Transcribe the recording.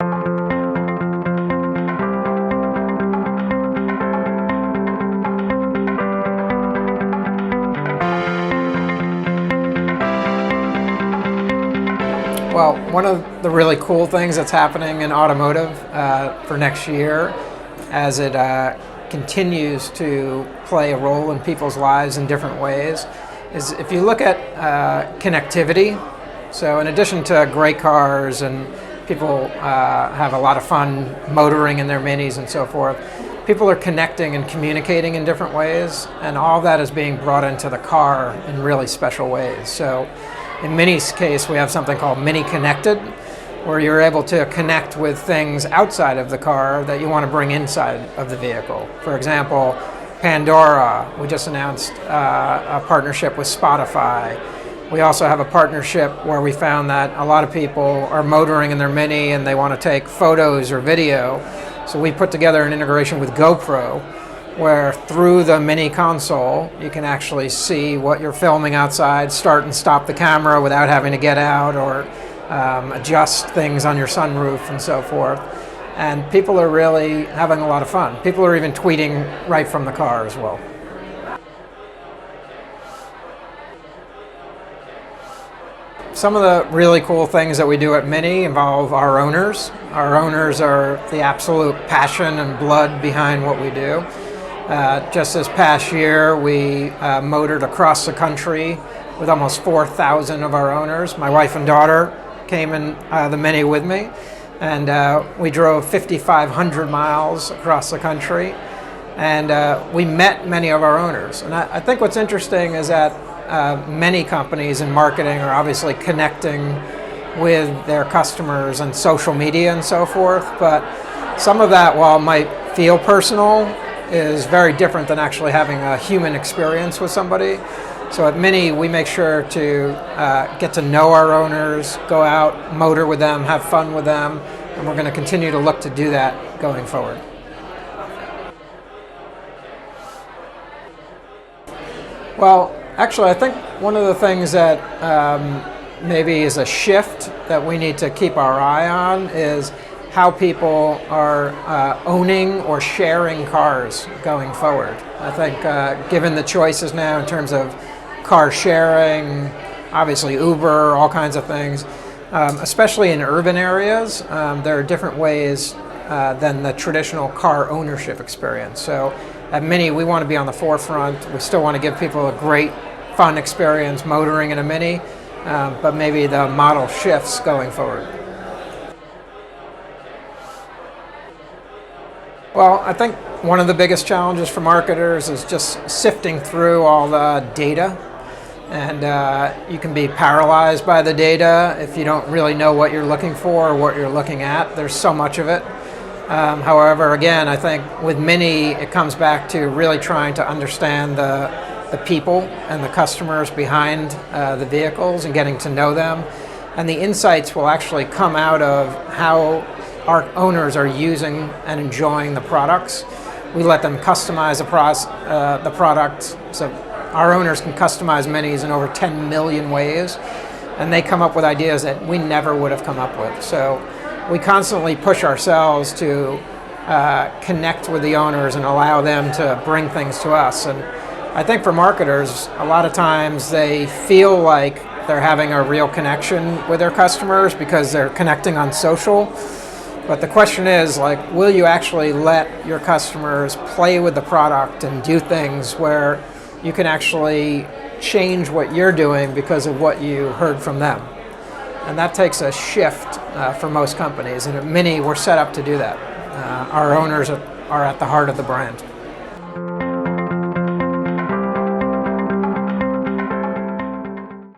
Well, one of the really cool things that's happening in automotive for next year, as it continues to play a role in people's lives in different ways, is if you look at connectivity. So in addition to great cars, and people have a lot of fun motoring in their minis and so forth, people are connecting and communicating in different ways, and all that is being brought into the car in really special ways. So in Mini's case, we have something called Mini Connected, where you're able to connect with things outside of the car that you want to bring inside of the vehicle. For example, Pandora, we just announced a partnership with Spotify. We also have a partnership where we found that a lot of people are motoring in their Mini and they want to take photos or video. So we put together an integration with GoPro, where through the Mini console, you can actually see what you're filming outside, start and stop the camera without having to get out, or adjust things on your sunroof and so forth. And people are really having a lot of fun. People are even tweeting right from the car as well. Some of the really cool things that we do at Mini involve our owners. Our owners are the absolute passion and blood behind what we do. Just this past year, we motored across the country with almost 4,000 of our owners. My wife and daughter came in the Mini with me, and we drove 5,500 miles across the country, and we met many of our owners. And I think what's interesting is that many companies in marketing are obviously connecting with their customers on social media and so forth, but some of that, while it might feel personal, is very different than actually having a human experience with somebody. So at Mini, we make sure to get to know our owners, go out, motor with them, have fun with them, and we're going to continue to look to do that going forward. Well, actually, I think one of the things that maybe is a shift that we need to keep our eye on is how people are owning or sharing cars going forward. I think given the choices now in terms of car sharing, obviously Uber, all kinds of things, especially in urban areas, there are different ways than the traditional car ownership experience. So at Mini, we want to be on the forefront. We still want to give people a great, fun experience motoring in a Mini, but maybe the model shifts going forward. Well, I think one of the biggest challenges for marketers is just sifting through all the data. And you can be paralyzed by the data if you don't really know what you're looking for or what you're looking at. There's so much of it. However, again, I think with Mini, it comes back to really trying to understand the people and the customers behind the vehicles and getting to know them. And the insights will actually come out of how our owners are using and enjoying the products. We let them customize the product, so our owners can customize Minis in over 10 million ways, and they come up with ideas that we never would have come up with. So we constantly push ourselves to connect with the owners and allow them to bring things to us. And I think for marketers, a lot of times they feel like they're having a real connection with their customers because they're connecting on social. But the question is, like, will you actually let your customers play with the product and do things where you can actually change what you're doing because of what you heard from them? And that takes a shift for most companies. And at Mini, we're set up to do that. Our owners are at the heart of the brand.